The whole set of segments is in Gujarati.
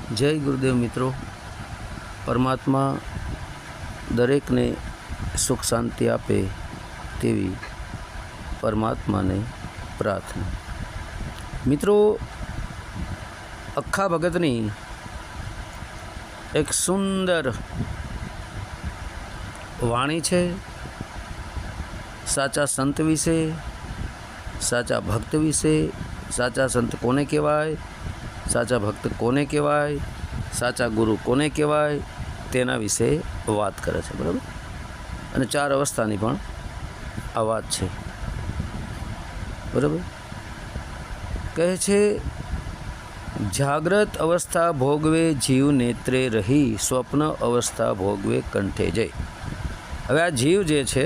જય ગુરુદેવ મિત્રો। પરમાત્મા દરેકને સુખ શાંતિ આપે તેવી પરમાત્માને પ્રાર્થના। મિત્રો, અખ્ખા ભગતની એક સુંદર વાણી છે સાચા સંત વિશે, સાચા ભક્ત વિશે। સાચા સંત કોને કહેવાય, સાચા ભક્ત કોને કહેવાય, સાચા ગુરુ કોને કહેવાય, તેના વિશે વાત કરે છે, બરાબર। અને 4 અવસ્થાની પણ આ વાત છે, બરાબર। કહે છે, જાગ્રત અવસ્થા ભોગવે જીવ નેત્રે રહી, સ્વપ્ન અવસ્થા ભોગવે કંઠે જઈ। હવે આ જીવ જે છે,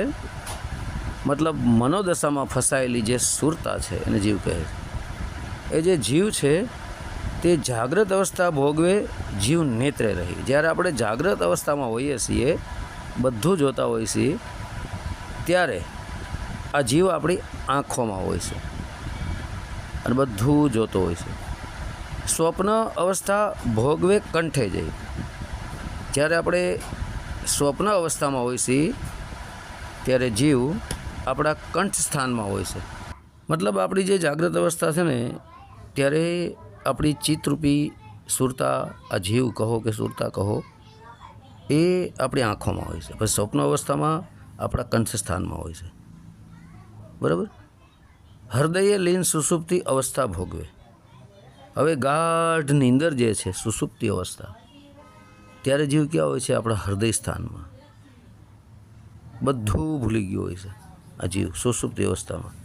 મતલબ મનોદશામાં ફસાયેલી જે સુરતા છે એને જીવ કહે છે। એ જે જીવ છે તે જાગ્રત અવસ્થા ભોગવે જીવ નેત્રે રહી। જ્યારે આપણે જાગ્રત અવસ્થામાં હોઈએ છીએ, બધું જોતા હોઈએ છીએ, ત્યારે આ જીવ આપણી આંખોમાં હોય છે અને બધું જોતો હોય છે। સ્વપ્ન અવસ્થા ભોગવે કંઠે જઈ। જ્યારે આપણે સ્વપ્ન અવસ્થામાં હોઈએ છીએ ત્યારે જીવ આપણા કંઠ સ્થાનમાં હોય છે। મતલબ આપણી જે જાગ્રત અવસ્થા છે ને, ત્યારે આપણી ચિત્તરૂપી સુરતા, આ જીવ કહો કે સુરતા કહો, એ આપણી આંખોમાં હોય છે। પછી સ્વપ્ન અવસ્થામાં આપણા કંઠ સ્થાનમાં હોય છે, બરાબર। હૃદયે લીન સુષુપ્તિ અવસ્થા ભોગવે। હવે ગાઢ નીંદર જે છે, સુષુપ્તિ અવસ્થા, ત્યારે જીવ ક્યાં હોય છે? આપણા હૃદય સ્થાનમાં। બધું ભૂલી ગયું હોય છે આ જીવ સુષુપ્તિ અવસ્થામાં,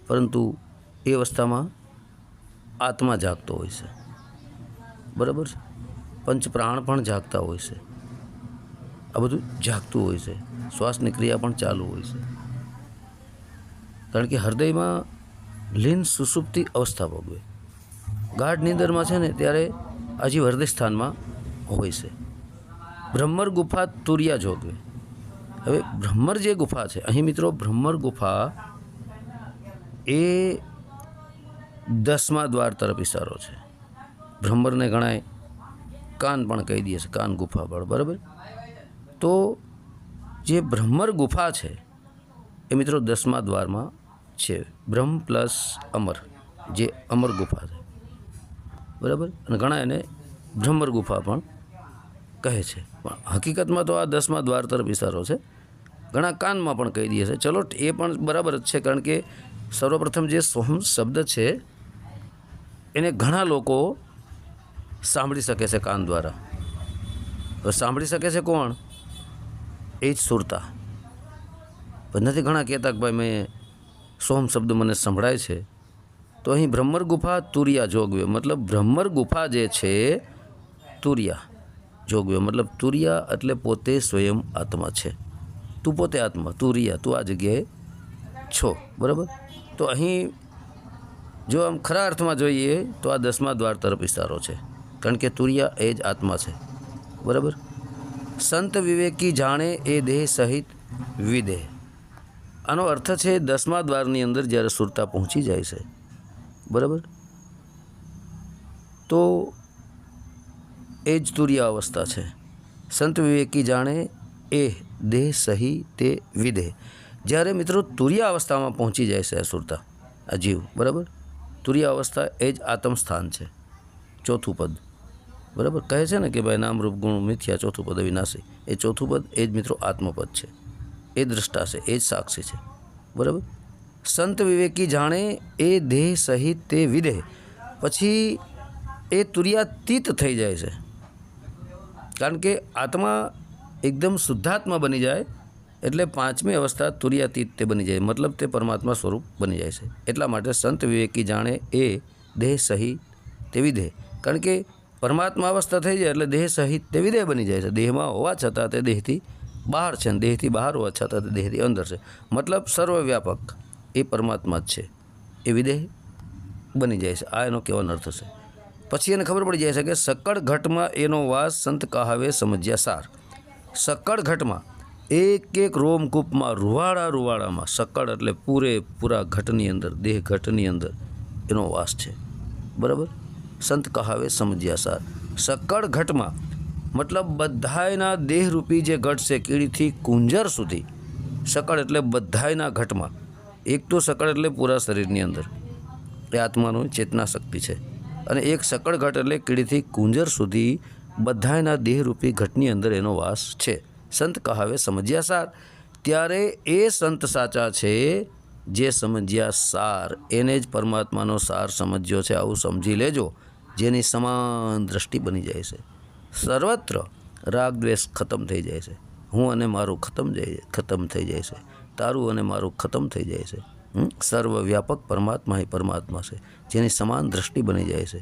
પરંતુ એ અવસ્થામાં આત્મા જાગતો હોય છે, બરાબર છે। પંચ પ્રાણ પણ જાગતા હોય છે, આ બધું જાગતું હોય છે, શ્વાસની ક્રિયા પણ ચાલુ હોય છે, કારણ કે હૃદયમાં લીન સુષુપ્તિ અવસ્થા ભોગવે। ગાઢ નીંદરમાં છે ને, ત્યારે આ જીવ હૃદય સ્થાનમાં હોય છે। બ્રહ્મર ગુફા તુરિયા જોગવે। હવે બ્રહ્મર જે ગુફા છે, અહીં મિત્રો બ્રહ્મર ગુફા એ 10મા દ્વાર તરફ ઇશારો છે। બ્રહ્મરને ઘણાય કાન પણ કહી દે છે, કાન ગુફા પણ, બરાબર। તો જે બ્રહ્મર ગુફા છે એ મિત્રો 10મા દ્વારમાં છે। બ્રહ્મ પ્લસ અમર, જે અમર ગુફા છે, બરાબર। અને ઘણા એને બ્રહ્મર ગુફા પણ કહે છે, પણ હકીકતમાં તો આ 10મા દ્વાર તરફ ઇશારો છે। ઘણા કાનમાં પણ કહી દે છે, ચલો એ પણ બરાબર જ છે, કારણ કે સર્વપ્રથમ જે સોહમ શબ્દ છે એને ઘણા લોકો સાંભળી શકે છે કાન દ્વારા। હવે સાંભળી શકે છે કોણ? એ જ સુરતા। પણ નથી ઘણા કહેતા કે ભાઈ મેં સોહમ શબ્દ મને સંભળાય છે। તો અહીં બ્રહ્મર ગુફા તુરિયા જોગવે, મતલબ બ્રહ્મર ગુફા જે છે તુરિયા જોગવે, મતલબ તુરિયા એટલે પોતે સ્વયં આત્મા છે। તું પોતે આત્મા, તુરિયા, તું આ જગ્યાએ છો, બરાબર। તો અહીં જો આમ ખરા અર્થમાં જોઈએ તો આ 10મા દ્વાર તરફ ઇશારો છે, કારણ કે તુરિયા એ જ આત્મા છે, બરાબર। સંત વિવેકી જાણે એ દેહ સહિત વિદેહ। આનો અર્થ છે 10મા દ્વારની અંદર જ્યારે સુરતા પહોંચી જાય છે, બરાબર, તો એ જ તુરિયા અવસ્થા છે। સંત વિવેકી જાણે એ દેહ સહી તે વિદેહ। જ્યારે મિત્રો તુરિયા અવસ્થામાં પહોંચી જાય છે આ સુરતા, આ જીવ, બરાબર। તુરિયા અવસ્થા એ જ આત્મસ્થાન છે, ચોથું પદ, બરાબર। કહે છે ને કે ભાઈ નામ રૂપ ગુણ મિથ્યા, ચોથું પદ અવિનાશી। એ ચોથું પદ એ જ મિત્રો આત્મપદ છે, એ દ્રષ્ટા છે, એ જ સાક્ષી છે, બરાબર। સંત વિવેકી જાણે એ દેહ સહિત તે વિદેહ। પછી એ તુરિયાતીત થઈ જાય છે, કારણ કે આત્મા એકદમ શુદ્ધાત્મા બની જાય એટલે 5મી અવસ્થા તુરિયાતીત તે બની જાય, મતલબ તે પરમાત્મા સ્વરૂપ બની જાય છે। એટલા માટે સંત વિવેકી જાણે એ દેહ સહિત તે વિદેહ, કારણ કે પરમાત્મા અવસ્થા થઈ જાય એટલે દેહ સહિત તે વિદેહ બની જાય છે। દેહમાં હોવા છતાં તે દેહથી બહાર છે, અને દેહથી બહાર હોવા છતાં તે દેહથી અંદર છે, મતલબ સર્વવ્યાપક એ પરમાત્મા જ છે, એ વિદેહ બની જાય છે। આ એનો કહેવાનો અર્થ છે। પછી એને ખબર પડી જાય છે કે સકળ ઘટમાં એનો વાસ, સંત કહાવે સમજ્યા સાર। સકળ ઘટમાં, એક એક રોમકૂપમાં, રૂવાડામાં, સકળ એટલે પૂરેપૂરા ઘટની અંદર, દેહ ઘટની અંદર એનો વાસ છે, બરાબર। સંત કહાવે સમજ્યા સાર। સકળ ઘટમાં મતલબ બધાયના દેહરૂપી જે ઘટ છે કીડીથી કુંજર સુધી, સકળ એટલે બધાયના ઘટમાં, એક તો સકળ એટલે પૂરા શરીરની અંદર એ આત્માનું ચેતના શક્તિ છે, અને એક સકળ ઘટ એટલે કીડીથી કુંજર સુધી બધાયના દેહરૂપી ઘટની અંદર એનો વાસ છે. સંત કહાવે સમજ્યા સાર. ત્યારે એ સંત સાચા છે જે સમજ્યા સાર, એને જ પરમાત્માનો સાર સમજ્યો છે. આવું સમજી લેજો, જેની સમાન દ્રષ્ટિ બની જાય છે. સર્વત્ર રાગ દ્વેષ ખતમ થઈ જાય છે. હું અને મારું ખતમ થઈ જાય છે. તારું અને મારું ખતમ થઈ જાય છે. સર્વવ્યાપક પરમાત્મા એ પરમાત્મા છે, જેની સમાન દ્રષ્ટિ બની જાય છે.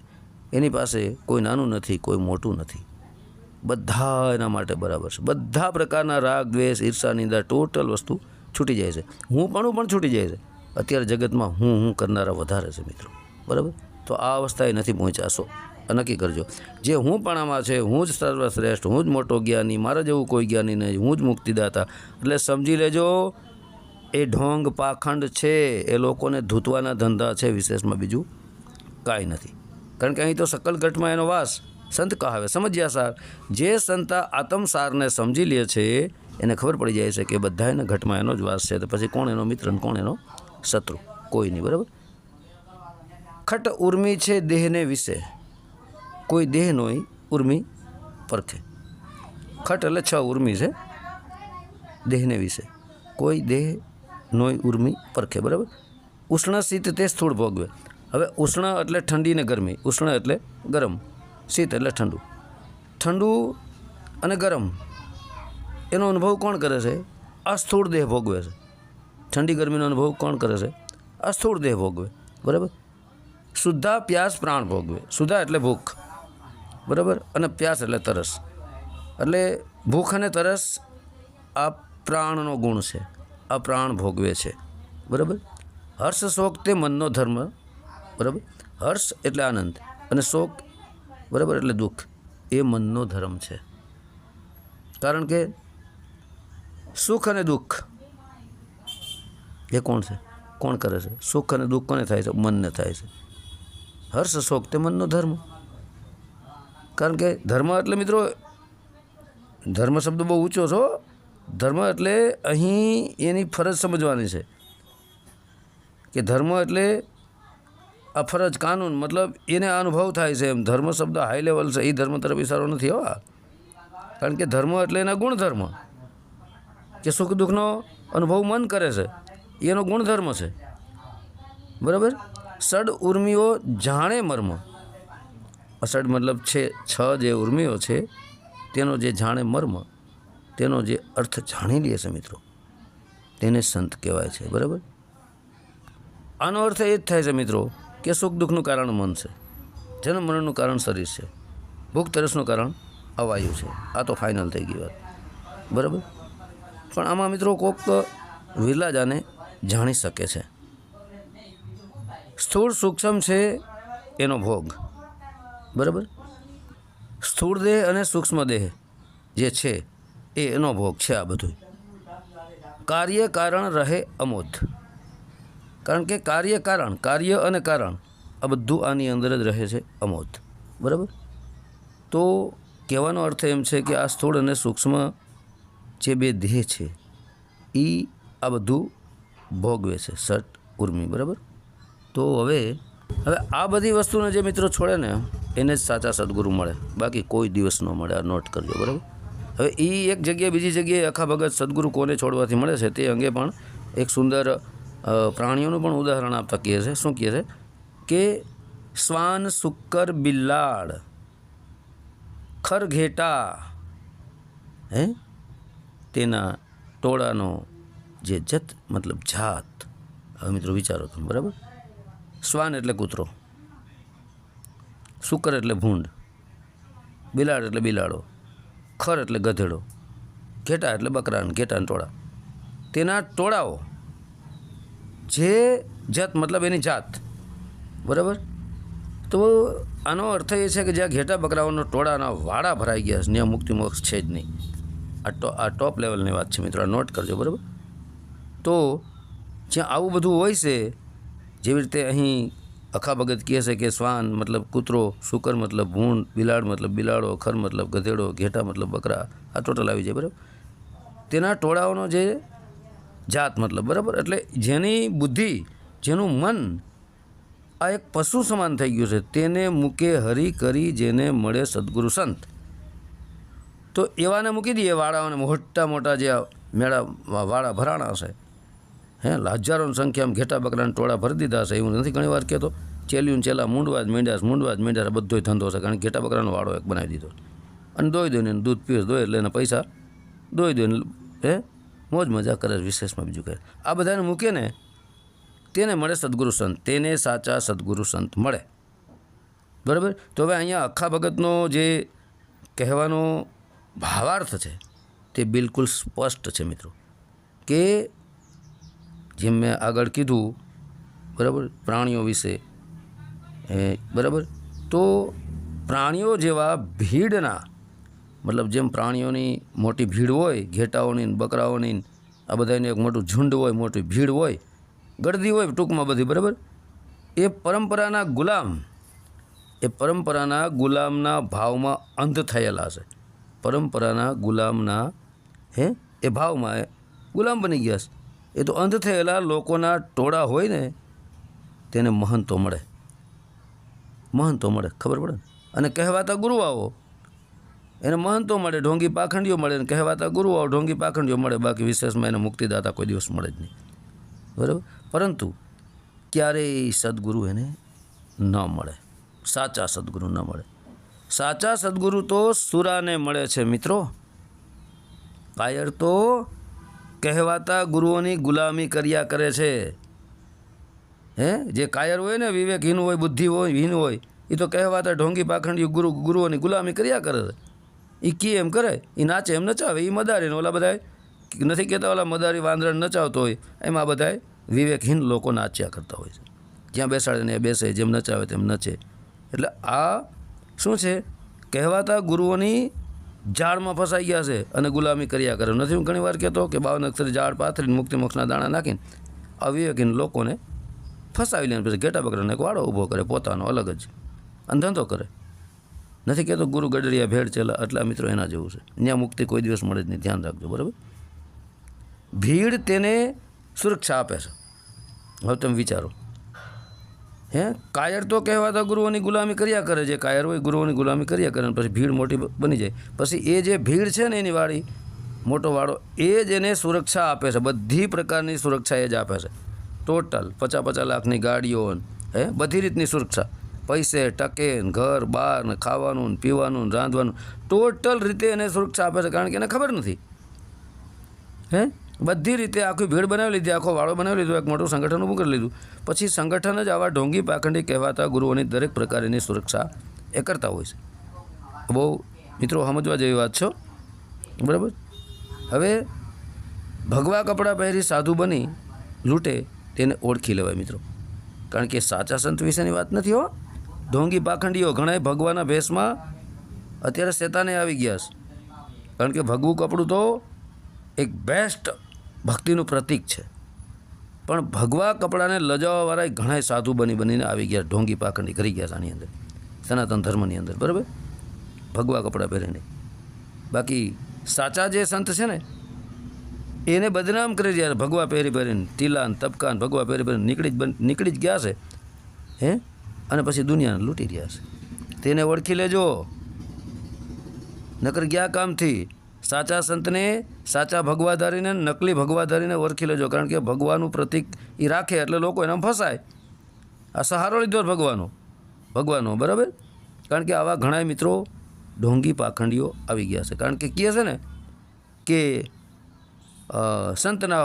એની પાસે કોઈ નાનું નથી, કોઈ મોટું નથી, બધા એના માટે બરાબર છે. બધા પ્રકારના રાગ દ્વેષ ઈર્ષા નિંદા ટોટલ વસ્તુ છૂટી જાય છે. હું પણ છૂટી જાય છે. અત્યારે જગતમાં હું કરનારા વધારે છે મિત્રો, બરાબર. તો આ અવસ્થાએ નથી પહોંચાશો, નક્કી કરજો. જે હું પણામાં છે, હું જ સર્વશ્રેષ્ઠ, હું જ મોટો જ્ઞાની, મારા જેવું કોઈ જ્ઞાની નહીં, હું જ મુક્તિદાતા, એટલે સમજી લેજો એ ઢોંગ પાખંડ છે. એ લોકોને ધૂતવાના ધંધા છે, વિશેષમાં બીજું કાંઈ નથી. કારણ કે અહીં તો સકલ ઘટમાં એનો વાસ. સંત કહાવે સમજ્યા સાર. જે સંતા આત્મસારને સમજી લે છે એને ખબર પડી જાય છે કે બધા એના ઘટમાં એનો જ વાસ છે. તો પછી કોણ એનો મિત્ર અને કોણ એનો શત્રુ? કોઈ નહીં, બરાબર. ખટ ઉર્મી છે દેહને વિશે, કોઈ દેહ નોય ઉર્મી પરખે. ખટ એટલે 6 ઉર્મી છે દેહને વિશે, કોઈ દેહ નોય ઉર્મી પરખે, બરાબર. ઉષ્ણ શીત તે સ્થૂળ ભોગવે. હવે ઉષ્ણ એટલે ઠંડી ને ગરમી, ઉષ્ણ એટલે ગરમ, શીત એટલે ઠંડુ. ઠંડુ અને ગરમ એનો અનુભવ કોણ કરે છે? અસ્થૂળ દેહ ભોગવે છે. ઠંડી ગરમીનો અનુભવ કોણ કરે છે? અસ્થૂળ દેહ ભોગવે, બરાબર. શુદ્ધા પ્યાસ પ્રાણ ભોગવે. શુદ્ધા એટલે ભૂખ, બરાબર, અને પ્યાસ એટલે તરસ. એટલે ભૂખ અને તરસ આ પ્રાણનો ગુણ છે, આ પ્રાણ ભોગવે છે, બરાબર. હર્ષ શોક તે મનનો ધર્મ, બરાબર. હર્ષ એટલે આનંદ અને શોક, બરાબર, એટલે દુઃખ, એ મનનો ધર્મ છે. કારણ કે સુખ અને દુઃખ એ કોણ છે? કોણ કરે છે? સુખ અને દુઃખ કોને થાય છે? મનને થાય છે. હર્ષ શોક તે મનનો ધર્મ. કારણ કે ધર્મ એટલે મિત્રો, ધર્મ શબ્દ બહુ ઊંચો છો. ધર્મ એટલે અહીં એની ફરજ સમજવાની છે કે ધર્મ એટલે આ ફરજ, કાનૂન, મતલબ એને અનુભવ થાય છે. એમ ધર્મ શબ્દ હાઈ લેવલ છે, એ ધર્મ તરફ ઇશારો નથી હોવા. કારણ કે ધર્મ એટલે એના ગુણધર્મ, કે સુખ દુઃખનો અનુભવ મન કરે છે, એનો ગુણધર્મ છે, બરાબર. સડ ઉર્મિઓ જાણે મર્મ. અસડ મતલબ છે 6 જે ઉર્મિઓ છે તેનો જે જાણે મર્મ, તેનો જે અર્થ જાણી લે છે મિત્રો, તેને સંત કહેવાય છે, બરાબર. આનો અર્થ એ જ થાય છે મિત્રો કે સુખ દુઃખનું કારણ મન છે, જન્મ મરણનું કારણ શરીર છે, ભૂખ તરસનું કારણ અવાયુ છે. આ તો ફાઇનલ થઈ ગઈ વાત, બરાબર. પણ આમાં મિત્રો કોક વિરલા જ આને જાણી શકે છે. સ્થૂળ સૂક્ષ્મ છે એનો ભોગ, બરાબર. સ્થૂળ દેહ અને સૂક્ષ્મ દેહ જે છે એનો ભોગ છે આ બધું. કાર્ય કારણ રહે અમોધ. કારણ કે કાર્ય અને કારણ આ બધું આની અંદર જ રહે છે અમોધ, બરાબર. તો કહેવાનો અર્થ એમ છે કે આ સ્થૂળ અને સૂક્ષ્મ જે બે દેહ છે એ આ બધું ભોગવે છે, સટ ઉર્મી, બરાબર. તો હવે આ બધી વસ્તુને જે મિત્રો છોડે ને એને જ સાચા સદગુરુ મળે, બાકી કોઈ દિવસ ન મળે. આ નોટ કરજો, બરાબર. હવે એ એક જગ્યાએ બીજી જગ્યાએ અખા ભગત સદગુરુ કોને છોડવાથી મળે છે તે અંગે પણ એક સુંદર પ્રાણીઓનું પણ ઉદાહરણ આપતા કહે છે. શું કહે છે કે શ્વાન, સુક્કર, બિલાડ, ખરઘેટા, તેના ટોળાનો જે જત મતલબ જાત. હવે મિત્રો વિચારો તમે, બરાબર. શ્વાન એટલે કૂતરો, સુકર એટલે ભૂંડ, બિલાડ એટલે બિલાડો, ખર એટલે ગધેડો, ઘેટા એટલે બકરા, ઘેટાના ટોળા, તેના ટોળાઓ, જે જાત મતલબ એની જાત, બરાબર. તો આનો અર્થ એ છે કે જ્યાં ઘેટા બકરાઓનો ટોળાના વાડા ભરાઈ ગયા છે ત્યાં મુક્તિ મોક્ષ છે જ નહીં. આ ટોપ લેવલની વાત છે મિત્રો, આ નોટ કરજો, બરાબર. તો જ્યાં આવું બધું હોય છે, જેવી રીતે અહીં અખા ભગત કહે છે કે શ્વાન મતલબ કૂતરો, શુકર મતલબ ભૂંડ, બિલાડ મતલબ બિલાડો, ખર મતલબ ગધેડો, ઘેટા મતલબ બકરા, આ ટોટલ આવી જાય, બરાબર. તેના ટોળાઓનો જે જાત મતલબ, બરાબર. એટલે જેની બુદ્ધિ, જેનું મન આ એક પશુ સમાન થઈ ગયું છે, તેને મૂકે હરી કરી જેને મળે સદગુરુ સંત. તો એવાને મૂકી દઈએ વાળાઓને, મોટા મોટા જે મેળા વાળા ભરાણા છે, હજારોની સંખ્યામાં ઘેટા બકરાના ટોળા ભરી દીધા છે. એવું નથી ઘણી વાર કહેતો, ચેલ્યું ચેલા મૂંડવા જ મીંડા બધો ધંધો છે, કારણ કે ઘેટા બકરાનો વાળો એક બનાવી દીધો. અને દોઈ દોઈને દૂધ પીવે, દોઈ એટલે એના પૈસા દોઈ દોઈને મોજ મજા કરે, વિશેષમાં બીજું કરે. આ બધાને મૂકે ને તેને મળે સદગુરુ સંત, તેને સાચા સદગુરુ સંત મળે, બરાબર. તો હવે અહીંયા અખા ભગતનો જે કહેવાનો ભાવાર્થ છે તે બિલકુલ સ્પષ્ટ છે મિત્રો, કે જેમ મેં આગળ કીધું, બરાબર, પ્રાણીઓ વિશે, બરાબર. તો પ્રાણીઓ જેવા ભીડના મતલબ જેમ પ્રાણીઓની મોટી ભીડ હોય, ઘેટાઓની, બકરાઓની, આ બધાની એક મોટું ઝુંડ હોય, મોટી ભીડ હોય, ગળદી હોય ટૂંકમાં બધી, બરાબર. એ પરંપરાના ગુલામના ભાવમાં અંધ થયેલા છે. પરંપરાના ગુલામના એ ભાવમાં ગુલામ બની ગયા છે. એ તો અંધ થયેલા લોકોના ટોળા હોય ને તેને મહંતો મળે, ખબર પડે. અને કહેવાતા ગુરુઆઓ એને મહંતો મળે, ઢોંગી પાખંડીઓ મળે, અને કહેવાતા ગુરુઆઓ ઢોંગી પાખંડીઓ મળે. બાકી વિશેષમાં એને મુક્તિદાતા કોઈ દિવસ મળે જ નહીં, બરાબર. પરંતુ ક્યારેય સદગુરુ એને ન મળે, સાચા સદગુરુ ન મળે. સાચા સદગુરુ તો સુરાને મળે છે મિત્રો. કાયર તો કહેવાતા ગુરુઓની ગુલામી કર્યા કરે છે. જે કાયર હોય ને, વિવેકહીન હોય, બુદ્ધિહીન હોય, એ તો કહેવાતા ઢોંગી પાખંડી ગુરુઓની ગુલામી કર્યા કરે છે. એ કી એમ કરે, એ નાચે એમ નચાવે, એ મદારીને ઓલા બધા નથી કહેતા, ઓલા મદારી વાંદરાને નચાવતો હોય, એમાં બધા વિવેકહીન લોકો નાચ્યા કરતા હોય છે. જ્યાં બેસાડીને બેસે, જેમ નચાવે તેમ નચે. એટલે આ શું છે, કહેવાતા ગુરુઓની ઝાડમાં ફસાઈ ગયા છે અને ગુલામી કર્યા કરે. નથી હું ઘણી વાર કહેતો કે 52 અક્ષરી ઝાડ પાથરીને મુક્તિ મોક્ષના દાણા નાખીને અવિવેકહીન લોકોને ફસાવી લે, પછી ઘેટા બકરાને એક વાળો ઊભો કરે પોતાનો અલગ જ અને ધંધો કરે. નથી કહેતો ગુરુ ગડરિયા ભેડ ચેલા, એટલા મિત્રો એના જેવું છે. ત્યાં મુક્તિ કોઈ દિવસ મળે જ નહીં, ધ્યાન રાખજો, બરાબર. ભીડ તેને સુરક્ષા આપે છે. હવે તમે વિચારો, કાયર તો કહેવાતા ગુરુઓની ગુલામી કર્યા કરે, જે કાયર હોય ગુરુઓની ગુલામી કર્યા કરે, પછી ભીડ મોટી બની જાય. પછી એ જે ભીડ છે ને એની વાળી મોટો વાળો, એ જ એને સુરક્ષા આપે છે. બધી પ્રકારની સુરક્ષા એ જ આપે છે. ટોટલ 50 લાખની ગાડીઓ, બધી રીતની સુરક્ષા, પૈસે ટકે, ઘર બાર ને, ખાવાનું ને, પીવાનું ને, રાંધવાનું, ટોટલ રીતે એને સુરક્ષા આપે છે. કારણ કે એને ખબર નથી, બધી રીતે આખી ભીડ બનાવી લીધી, આખો વાળો બનાવી લીધો, એક મોટું સંગઠન ઊભું કરી લીધું. પછી સંગઠન જ આવા ઢોંગી પાખંડી કહેવાતા ગુરુઓની દરેક પ્રકારની સુરક્ષા એ કરતા હોય છે. બહુ મિત્રો સમજવા જેવી વાત છો, બરાબર. હવે ભગવા કપડાં પહેરી સાધુ બની લૂંટે તેને ઓળખી લેવાય મિત્રો. કારણ કે સાચા સંત વિશેની વાત નથી હો. ઢોંગી પાખંડીઓ ઘણા ભગવાના ભેષમાં અત્યારે શેતાને આવી ગયા છે. કારણ કે ભગવું કપડું તો એક બેસ્ટ ભક્તિનું પ્રતીક છે, પણ ભગવા કપડાને લજાવવાવાળા ઘણા સાધુ બનીને આવી ગયા, ઢોંગી પાખંડી કરી ગયા છે આની અંદર, સનાતન ધર્મની અંદર, બરાબર. ભગવા કપડાં પહેરીને. બાકી સાચા જે સંત છે ને એને બદનામ કરી રહ્યા, ભગવા પહેરીને, તીલા ને તબકા ને ભગવા પહેરીને નીકળી જ ગયા છે, અને પછી દુનિયાને લૂંટી રહ્યા છે. તેને ઓળખી લેજો, નકર ગયા કામથી. સાચા સંતને, સાચા ભગવાધારીને, નકલી ભગવાધારીને ઓળખી લેજો. કારણ કે ભગવાનું પ્રતીક એ રાખે એટલે લોકો એનામાં ફસાય. આ સહારો લીધો ભગવાનો, બરાબર. કારણ કે આવા ઘણા મિત્રો ઢોંગી પાખંડીઓ આવી ગયા છે. કારણ કે કહે છે ને કે સંતના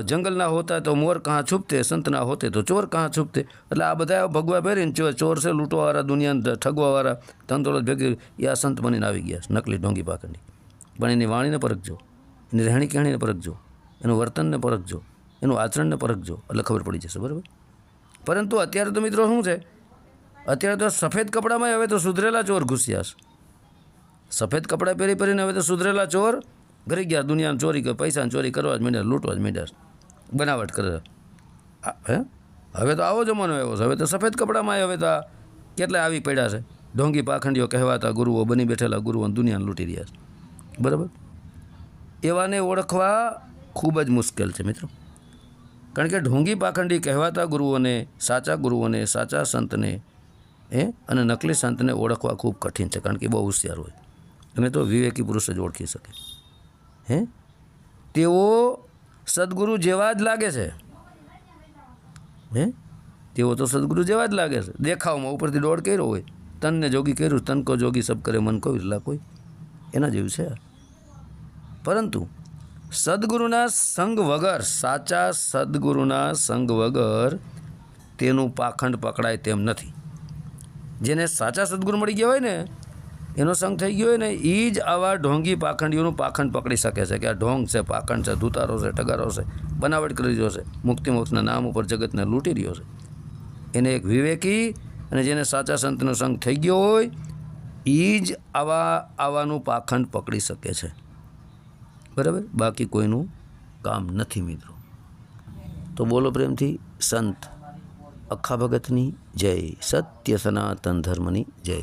જંગલના હોતા તો મોર કहाँ છુપતે, સંતના હોતે તો ચોર કहाँ છુપતે. એટલે આ બધા ભગવા પહેરીને ચોર છે, લૂંટવાવાળા, દુનિયાને ઠગવાવાળા, ધનદોલત ભેગી, એ આ સંત બનીને આવી ગયા છે, નકલી ઢોંગી પાખંડી. પણ એની વાણીને પરખજો, એની રહેણી કહેણીને પરખજો, એનું વર્તનને પરખજો, એનું આચરણને પરખજો, એટલે ખબર પડી જશે, બરાબર. પરંતુ અત્યારે તો મિત્રો શું છે, અત્યારે તો સફેદ કપડામાં હવે તો સુધરેલા ચોર ઘૂસ્યા છે. સફેદ કપડાં પહેરીને હવે તો સુધરેલા ચોર ઘરી ગયા, દુનિયાને ચોરી કરે, પૈસાની ચોરી કરવા જ માંડ્યા, લૂંટવા જ માંડ્યા, બનાવટ કરે. હવે તો આવો જમાનો આવ્યો છે, હવે તો સફેદ કપડામાં હવે તો કેટલા આવી પડ્યા છે, ઢોંગી પાખંડીઓ કહેવાતા ગુરુઓ બની બેઠેલા ગુરુઓ દુનિયાને લૂંટી રહ્યા છે, બરાબર. એવાને ઓળખવા ખૂબ જ મુશ્કેલ છે મિત્રો, કારણ કે ઢોંગી પાખંડી કહેવાતા ગુરુઓને, સાચા સંતને અને નકલી સંતને ઓળખવા ખૂબ કઠિન છે, કારણ કે બહુ હોશિયાર હોય અને તો વિવેકી પુરુષ જ ઓળખી શકે. તેઓ સદગુરુ જેવા જ લાગે છે, તેઓ તો સદગુરુ જેવા જ લાગે છે, દેખાવમાં ઉપરથી દોડ કર્યો હોય, તનને જોગી કર્યું, તન કો જોગી સબ કરે મન કો વિરલા કોઈ, એના જેવું છે. પરંતુ સદગુરુના સંગ વગર, સાચા સદગુરુના સંગ વગર તેનું પાખંડ પકડાય તેમ નથી. જેને સાચા સદગુરુ મળી ગયા હોય ને, એનો સંગ થઈ ગયો હોય ને, એ જ આવા ઢોંગી પાખંડીઓનું પાખંડ પકડી શકે છે કે આ ઢોંગ છે, પાખંડ છે, ધૂતારો છે, ટગારો છે, બનાવટ કરી રહ્યો છે, મુક્તિ મોક્ષના નામ ઉપર જગતને લૂંટી રહ્યો છે. એને એક વિવેકી અને જેને સાચા સંતનો સંગ થઈ ગયો હોય એ જ આવાનું પાખંડ પકડી શકે છે, બરાબર. બાકી કોઈનું કામ નથી મિત્રો. તો બોલો પ્રેમથી સંત અખ્ખા ભગતની જય, સત્ય સનાતન ધર્મની જય.